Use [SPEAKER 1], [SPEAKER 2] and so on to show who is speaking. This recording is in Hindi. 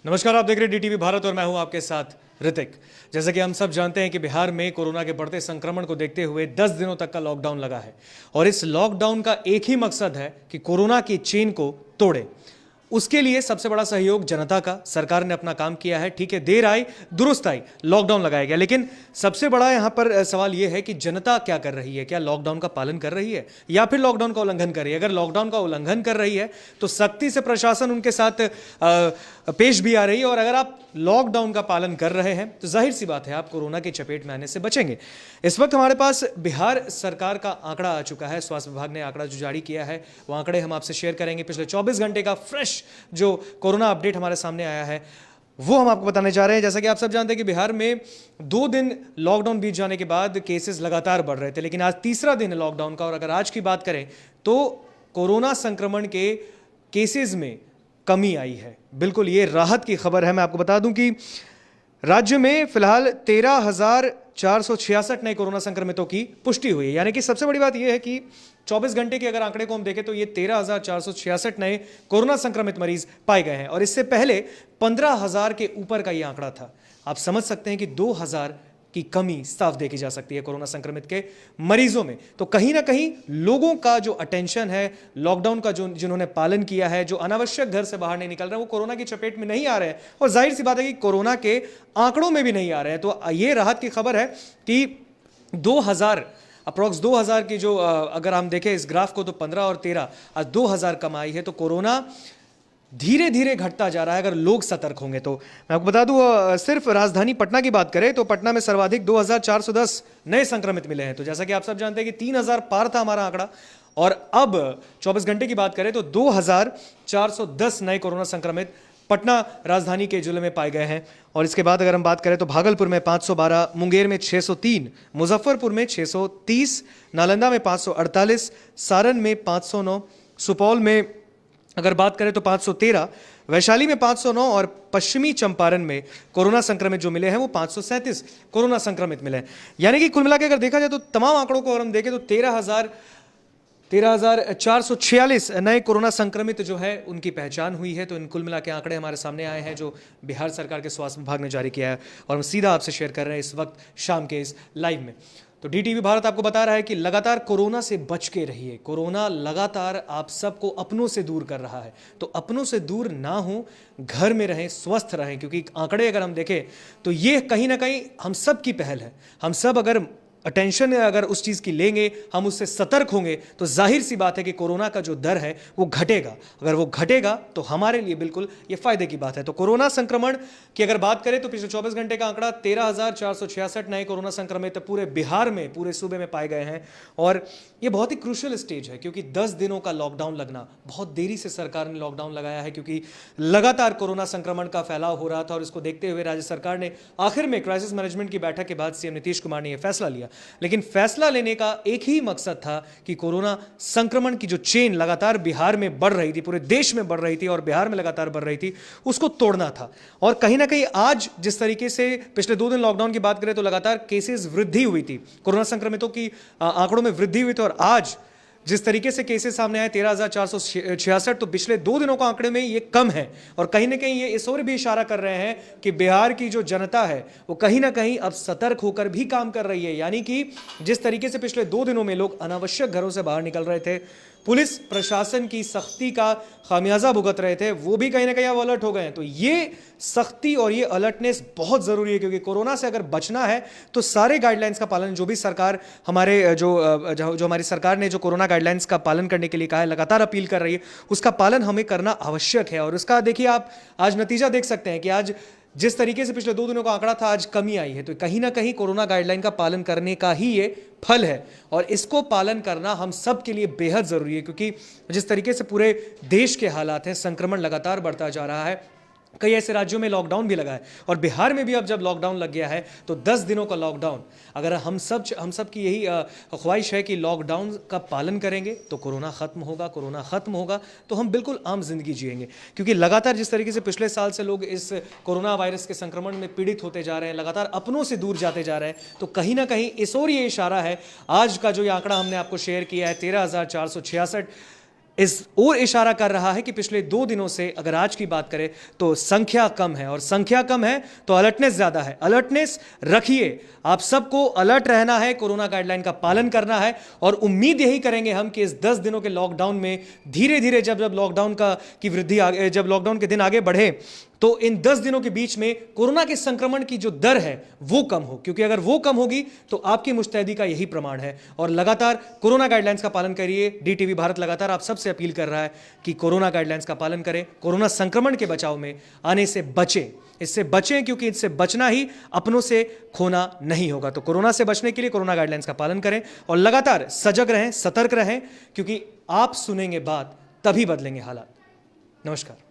[SPEAKER 1] नमस्कार, आप देख रहे हैं डीटीवी भारत और मैं हूं आपके साथ ऋतिक। जैसा कि हम सब जानते हैं कि बिहार में कोरोना के बढ़ते संक्रमण को देखते हुए 10 दिनों तक का लॉकडाउन लगा है और इस लॉकडाउन का एक ही मकसद है कि कोरोना की चेन को तोड़े। उसके लिए सबसे बड़ा सहयोग जनता का। सरकार ने अपना काम किया है, ठीक है, देर आई दुरुस्त आई, लॉकडाउन लगाया गया, लेकिन सबसे बड़ा यहां पर सवाल यह है कि जनता क्या कर रही है। क्या लॉकडाउन का पालन कर रही है या फिर लॉकडाउन का उल्लंघन कर रही है? अगर लॉकडाउन का उल्लंघन कर रही है तो सख्ती से प्रशासन उनके साथ पेश भी आ रही है, और अगर आप लॉकडाउन का पालन कर रहे हैं तो जाहिर सी बात है आप कोरोना की चपेट में आने से बचेंगे। इस वक्त हमारे पास बिहार सरकार का आंकड़ा आ चुका है। स्वास्थ्य विभाग ने आंकड़ा जो जारी किया है वो आंकड़े हम आपसे शेयर करेंगे। पिछले 24 घंटे का फ्रेश जो कोरोना अपडेट हमारे सामने आया है वो हम आपको बताने जा रहे हैं। जैसा कि आप सब जानते हैं कि बिहार में 2 दिन लॉकडाउन बीत जाने के बाद केसेस लगातार बढ़ रहे थे, लेकिन आज तीसरा दिन है लॉकडाउन का, और अगर आज की बात करें तो कोरोना संक्रमण के केसेस में कमी आई है। बिल्कुल ये राहत की खबर है। मैं आपको बता दूं कि राज्य में फिलहाल 13,466 नए कोरोना संक्रमितों की पुष्टि हुई है। यानी कि सबसे बड़ी बात यह है कि 24 घंटे के अगर आंकड़े को हम देखें तो ये 13,466 नए कोरोना संक्रमित मरीज पाए गए हैं, और इससे पहले 15,000 के ऊपर का ये आंकड़ा था। आप समझ सकते हैं कि 2,000 की कमी साफ देखी जा सकती है कोरोना संक्रमित के मरीजों में। तो कहीं ना कहीं लोगों का जो अटेंशन है, लॉकडाउन का जो जिन्होंने पालन किया है, जो अनावश्यक घर से बाहर नहीं निकल रहे हैं, वो कोरोना की चपेट में नहीं आ रहे हैं, और जाहिर सी बात है कि कोरोना के आंकड़ों में भी नहीं आ रहे हैं। तो ये राहत की खबर है कि 2,000 अप्रॉक्स 2,000 की जो अगर हम देखें इस ग्राफ को तो 15 और 13 आज 2,000 कम आई है। तो कोरोना धीरे धीरे घटता जा रहा है अगर लोग सतर्क होंगे तो। मैं आपको बता दूं सिर्फ राजधानी पटना की बात करें तो पटना में सर्वाधिक 2,410 नए संक्रमित मिले हैं। तो जैसा कि आप सब जानते हैं कि 3,000 पार था हमारा आंकड़ा, और अब 24 घंटे की बात करें तो 2,410 नए कोरोना संक्रमित पटना राजधानी के जिले में पाए गए हैं। और इसके बाद अगर हम बात करें तो भागलपुर में 512, मुंगेर में 603, मुजफ्फरपुर में 630, नालंदा में 548, सारण में 509, सुपौल में अगर बात करें तो 513, वैशाली में 509, और पश्चिमी चंपारण में कोरोना संक्रमित जो मिले हैं वो 537 कोरोना संक्रमित मिले हैं। यानी कि कुल मिला के अगर देखा जाए तो तमाम आंकड़ों को अगर हम देखें तो 13,446 नए कोरोना संक्रमित जो है उनकी पहचान हुई है। तो इन कुल मिला के आंकड़े हमारे सामने आए हैं जो बिहार सरकार के स्वास्थ्य विभाग ने जारी किया है, और हम सीधा आपसे शेयर कर रहे हैं इस वक्त शाम के इस लाइव में। तो डीटीवी भारत आपको बता रहा है कि लगातार कोरोना से बच के रहिए। कोरोना लगातार आप सबको अपनों से दूर कर रहा है, तो अपनों से दूर ना हो, घर में रहें, स्वस्थ रहें, क्योंकि आंकड़े अगर हम देखें तो ये कहीं ना कहीं हम सब की पहल है। हम सब अगर अटेंशन अगर उस चीज़ की लेंगे, हम उससे सतर्क होंगे, तो जाहिर सी बात है कि कोरोना का जो दर है वो घटेगा। अगर वो घटेगा तो हमारे लिए बिल्कुल ये फायदे की बात है। तो कोरोना संक्रमण की अगर बात करें तो पिछले 24 घंटे का आंकड़ा 13,466 नए कोरोना संक्रमित पूरे बिहार में, पूरे सूबे में पाए गए हैं। और ये बहुत ही क्रूशियल स्टेज है क्योंकि 10 दिनों का लॉकडाउन लगना, बहुत देरी से सरकार ने लॉकडाउन लगाया है क्योंकि लगातार कोरोना संक्रमण का फैलाव हो रहा था, और इसको देखते हुए राज्य सरकार ने आखिर में क्राइसिस मैनेजमेंट की बैठक के बाद सीएम नीतीश कुमार ने यह फैसला लिया। लेकिन फैसला लेने का एक ही मकसद था कि कोरोना संक्रमण की जो चेन लगातार बिहार में बढ़ रही थी, पूरे देश में बढ़ रही थी और बिहार में लगातार बढ़ रही थी, उसको तोड़ना था। और कहीं ना कहीं आज जिस तरीके से पिछले 2 दिन लॉकडाउन की बात करें तो लगातार केसेस वृद्धि हुई थी, कोरोना संक्रमितों की आंकड़ों में वृद्धि हुई थी, और आज जिस तरीके से केसेस सामने आए 13,466, तो पिछले 2 दिनों का आंकड़े में ये कम है। और कहीं ना कहीं ये इस ओर भी इशारा कर रहे हैं कि बिहार की जो जनता है वो कहीं ना कहीं अब सतर्क होकर भी काम कर रही है। यानी कि जिस तरीके से पिछले 2 दिनों में लोग अनावश्यक घरों से बाहर निकल रहे थे, पुलिस प्रशासन की सख्ती का खामियाजा भुगत रहे थे, वो भी कहीं ना कहीं अब अलर्ट हो गए हैं। तो ये सख्ती और ये अलर्टनेस बहुत ज़रूरी है, क्योंकि कोरोना से अगर बचना है तो सारे गाइडलाइंस का पालन, जो भी सरकार हमारे जो हमारी सरकार ने जो कोरोना गाइडलाइंस का पालन करने के लिए कहा है, लगातार अपील कर रही है, उसका पालन हमें करना आवश्यक है। और उसका देखिए आप आज नतीजा देख सकते हैं कि आज जिस तरीके से पिछले 2 दिनों का आंकड़ा था आज कमी आई है, तो कहीं ना कहीं कोरोना गाइडलाइन का पालन करने का ही ये फल है, और इसको पालन करना हम सब के लिए बेहद जरूरी है। क्योंकि जिस तरीके से पूरे देश के हालात हैं, संक्रमण लगातार बढ़ता जा रहा है, कई ऐसे राज्यों में लॉकडाउन भी लगा है, और बिहार में भी अब जब लॉकडाउन लग गया है तो 10 दिनों का लॉकडाउन, अगर हम सब की यही ख्वाहिश है कि लॉकडाउन का पालन करेंगे तो कोरोना खत्म होगा, कोरोना खत्म होगा तो हम बिल्कुल आम जिंदगी जिएंगे। क्योंकि लगातार जिस तरीके से पिछले साल से लोग इस कोरोना वायरस के संक्रमण में पीड़ित होते जा रहे हैं, लगातार अपनों से दूर जाते जा रहे हैं, तो कहीं ना कहीं इस ओर ये इशारा है। आज का जो ये आंकड़ा हमने आपको शेयर किया है 13,466, इस ओर इशारा कर रहा है कि पिछले 2 दिनों से अगर आज की बात करें तो संख्या कम है, और संख्या कम है तो अलर्टनेस ज्यादा है। अलर्टनेस रखिए, आप सबको अलर्ट रहना है, कोरोना गाइडलाइन का पालन करना है, और उम्मीद यही करेंगे हम कि इस 10 दिनों के लॉकडाउन में धीरे धीरे जब लॉकडाउन की वृद्धि जब लॉकडाउन के दिन आगे बढ़े तो इन 10 दिनों के बीच में कोरोना के संक्रमण की जो दर है वो कम हो, क्योंकि अगर वो कम होगी तो आपकी मुस्तैदी का यही प्रमाण है। और लगातार कोरोना गाइडलाइंस का पालन करिए। DTV भारत लगातार आप सबसे अपील कर रहा है कि कोरोना गाइडलाइंस का पालन करें, कोरोना संक्रमण के बचाव में आने से बचें, इससे बचें, क्योंकि इससे बचना ही अपनों से खोना नहीं होगा। तो कोरोना से बचने के लिए कोरोना गाइडलाइंस का पालन करें और लगातार सजग रहें, सतर्क रहें, क्योंकि आप सुनेंगे बात तभी बदलेंगे हालात। नमस्कार।